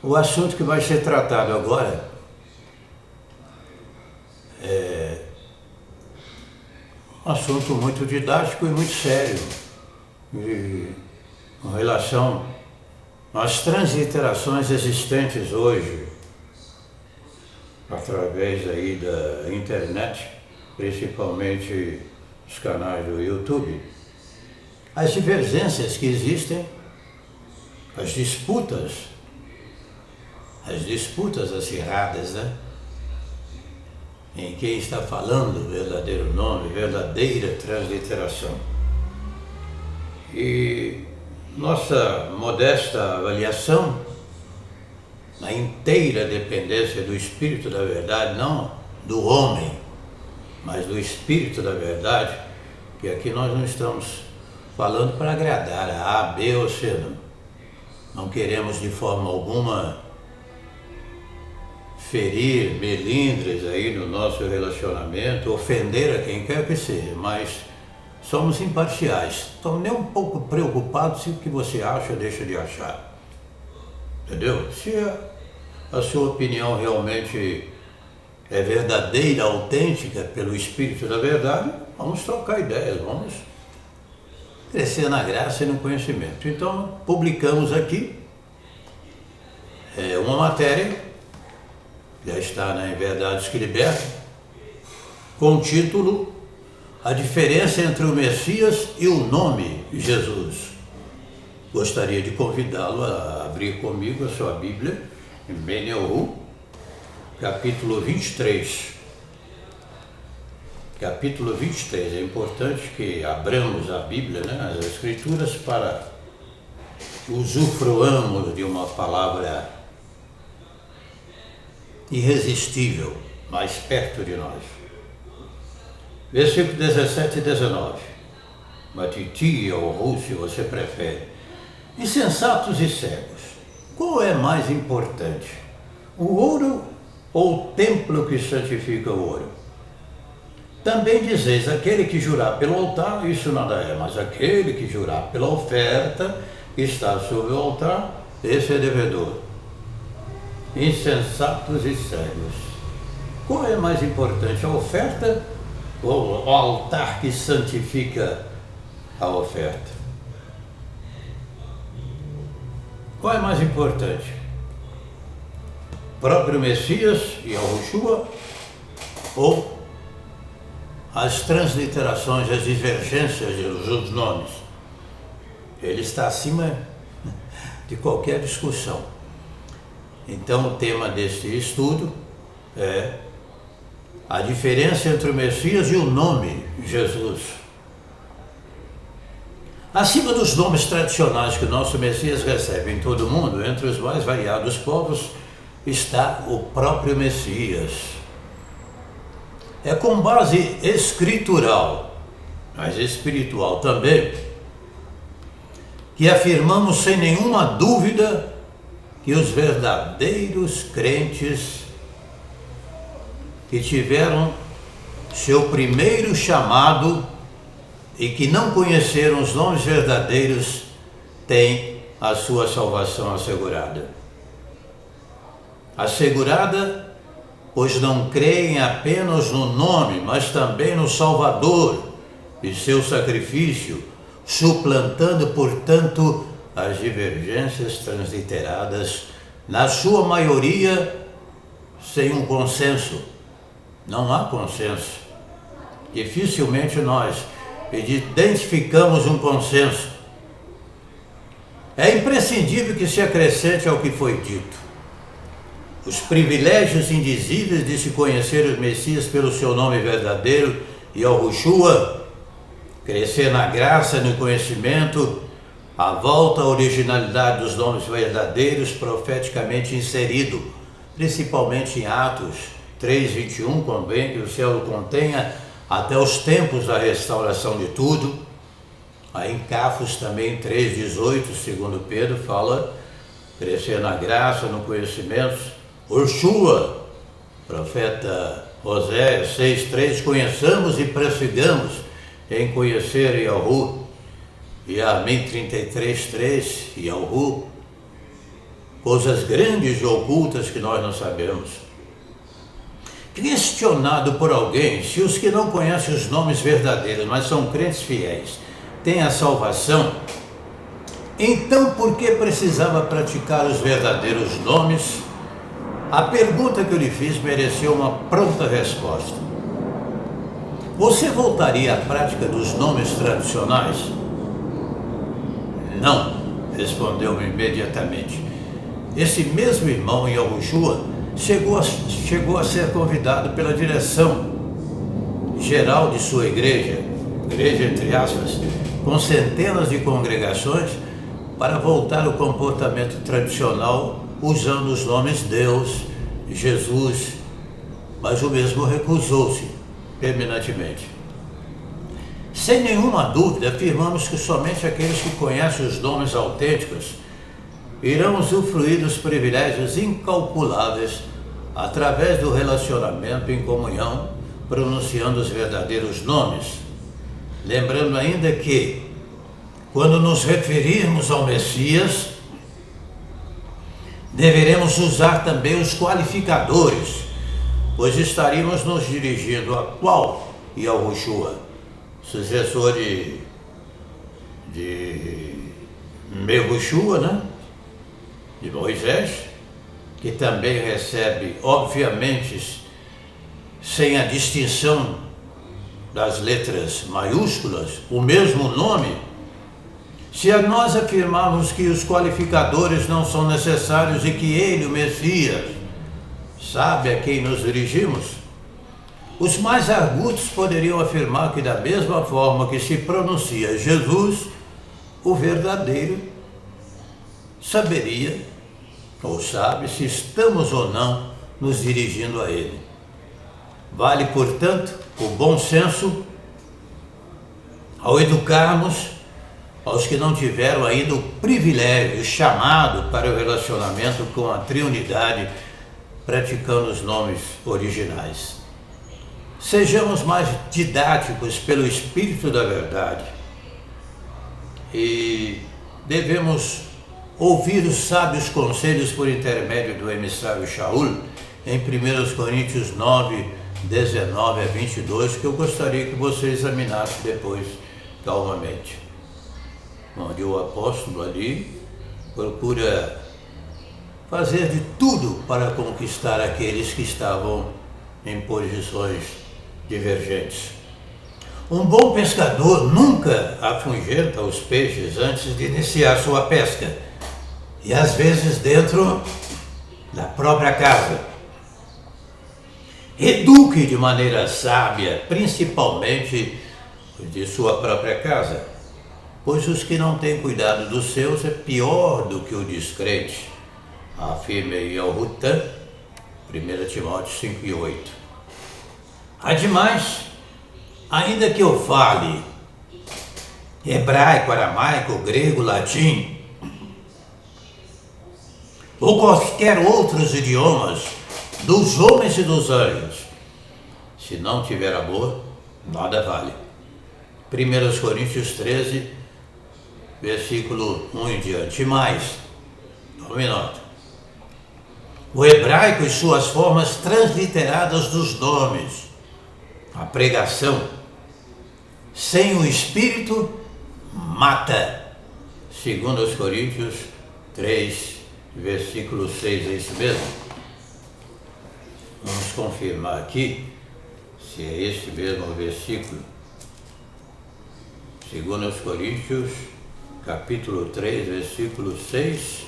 O assunto que vai ser tratado agora é um assunto muito didático e muito sério, com relação às transliterações existentes hoje, através aí da internet, principalmente os canais do YouTube, as divergências que existem, as disputas acirradas, né? Em quem está falando o verdadeiro nome, verdadeira transliteração. E nossa modesta avaliação, na inteira dependência do Espírito da Verdade, não do homem, mas do Espírito da Verdade, que aqui nós não estamos falando para agradar a A, B ou C, não queremos de forma alguma ferir melindres aí no nosso relacionamento, ofender a quem quer que seja, mas somos imparciais. Então nem um pouco preocupados se o que você acha ou deixa de achar. Entendeu? Se a sua opinião realmente é verdadeira, autêntica pelo Espírito da Verdade, vamos trocar ideias, vamos crescer na graça e no conhecimento. Então publicamos aqui uma matéria, já está na Verdades que Libertam, com o título A Diferença entre o Messias e o Nome Jesus. Gostaria de convidá-lo a abrir comigo a sua Bíblia, em Ben-Yehu, capítulo 23. Capítulo 23, é importante que abramos a Bíblia, né, as Escrituras, para usufruamos de uma palavra irresistível, mais perto de nós. Versículo 17 e 19. Matiti ou Ru, se você prefere. Insensatos e cegos, qual é mais importante? O ouro ou o templo que santifica o ouro? Também dizeis, aquele que jurar pelo altar, isso nada é, mas aquele que jurar pela oferta que está sobre o altar, esse é devedor. Insensatos e cegos, qual é mais importante, a oferta ou o altar que santifica a oferta? Qual é mais importante? O próprio Messias e Yahushua ou as transliterações, as divergências dos nomes? Ele está acima de qualquer discussão. Então o tema deste estudo é a diferença entre o Messias e o nome Jesus. Acima dos nomes tradicionais que o nosso Messias recebe em todo o mundo, entre os mais variados povos, está o próprio Messias. É com base escritural, mas espiritual também, que afirmamos sem nenhuma dúvida que os verdadeiros crentes que tiveram seu primeiro chamado e que não conheceram os nomes verdadeiros têm a sua salvação assegurada. Assegurada, pois não creem apenas no nome, mas também no Salvador e seu sacrifício, suplantando, portanto, as divergências transliteradas, na sua maioria, sem um consenso. Não há consenso. Dificilmente nós identificamos um consenso. É imprescindível que se acrescente ao que foi dito. Os privilégios indizíveis de se conhecer os Messias pelo seu nome verdadeiro, Yahushua, crescer na graça e no conhecimento, a volta à originalidade dos nomes verdadeiros profeticamente inserido, principalmente em Atos 3:21, convém que o céu o contenha até os tempos da restauração de tudo. Aí em Cafos também 3:18, segundo Pedro, fala crescer na graça, no conhecimento. Urshua, profeta Oséias 6:3, conheçamos e prossigamos em conhecer Yahu. E Amém 33:3, Yahu. coisas grandes e ocultas que nós não sabemos. Questionado por alguém se os que não conhecem os nomes verdadeiros, mas são crentes fiéis, têm a salvação, então por que precisava praticar os verdadeiros nomes? A pergunta que eu lhe fiz mereceu uma pronta resposta. Você voltaria à prática dos nomes tradicionais? Não, respondeu-me imediatamente. Esse mesmo irmão Yahushua chegou a ser convidado pela direção geral de sua igreja entre aspas, com centenas de congregações, para voltar ao comportamento tradicional usando os nomes Deus, Jesus, mas o mesmo recusou-se terminantemente. Sem nenhuma dúvida, afirmamos que somente aqueles que conhecem os nomes autênticos irão usufruir dos privilégios incalculáveis através do relacionamento em comunhão, pronunciando os verdadeiros nomes. Lembrando ainda que, quando nos referirmos ao Messias, deveremos usar também os qualificadores, pois estaríamos nos dirigindo a qual Yahushua, sucessor de Mehushua, né? De Moisés, que também recebe, obviamente, sem a distinção das letras maiúsculas, o mesmo nome. Se nós afirmarmos que os qualificadores não são necessários e que ele, o Messias, sabe a quem nos dirigimos, os mais argutos poderiam afirmar que, da mesma forma que se pronuncia Jesus, o verdadeiro saberia ou sabe se estamos ou não nos dirigindo a ele. Vale, portanto, o bom senso ao educarmos aos que não tiveram ainda o privilégio, o chamado para o relacionamento com a Trindade, praticando os nomes originais. Sejamos mais didáticos pelo Espírito da Verdade e devemos ouvir os sábios conselhos por intermédio do emissário Shaul em 1 Coríntios 9, 19 a 22, que eu gostaria que você examinasse depois calmamente, onde o apóstolo ali procura fazer de tudo para conquistar aqueles que estavam em posições divergentes. Um bom pescador nunca afugenta os peixes antes de iniciar sua pesca, e às vezes dentro da própria casa. Eduque de maneira sábia, principalmente de sua própria casa, pois os que não têm cuidado dos seus é pior do que o descrente, afirma Yahushua, 1 Timóteo 5 e 8. Ademais, ainda que eu fale hebraico, aramaico, grego, latim, ou quaisquer outros idiomas dos homens e dos anjos, se não tiver amor, nada vale. 1 Coríntios 13, versículo 1 em diante. E mais, tome nota, o hebraico e suas formas transliteradas dos nomes, a pregação, sem o Espírito, mata. 2 Coríntios 3, versículo 6, é isso mesmo? Vamos confirmar aqui se é este mesmo versículo. 2 Coríntios, capítulo 3, versículo 6.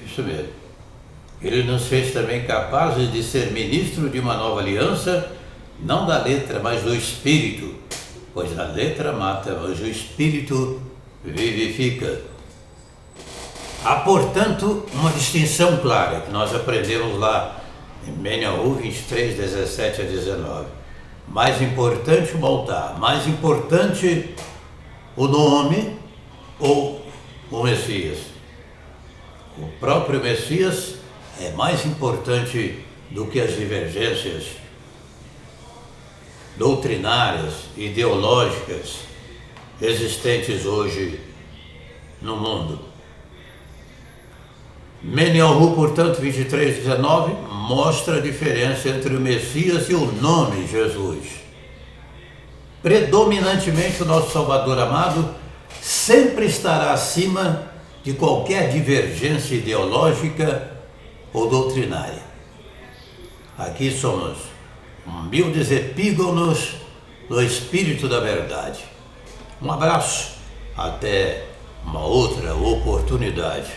Isso mesmo. Ele nos fez também capazes de ser ministro de uma nova aliança, não da letra, mas do Espírito, pois a letra mata, mas o Espírito vivifica. Há, portanto, uma distinção clara que nós aprendemos lá em Menyahu 23, 17 a 19. Mais importante o altar, mais importante o nome ou o Messias. O próprio Messias é mais importante do que as divergências doutrinárias, ideológicas existentes hoje no mundo. Menielhu, portanto, 23:19, mostra a diferença entre o Messias e o nome Jesus. Predominantemente, o nosso Salvador amado sempre estará acima de qualquer divergência ideológica ou doutrinária. Aqui somos humildes epígonos do Espírito da Verdade. Um abraço, até uma outra oportunidade.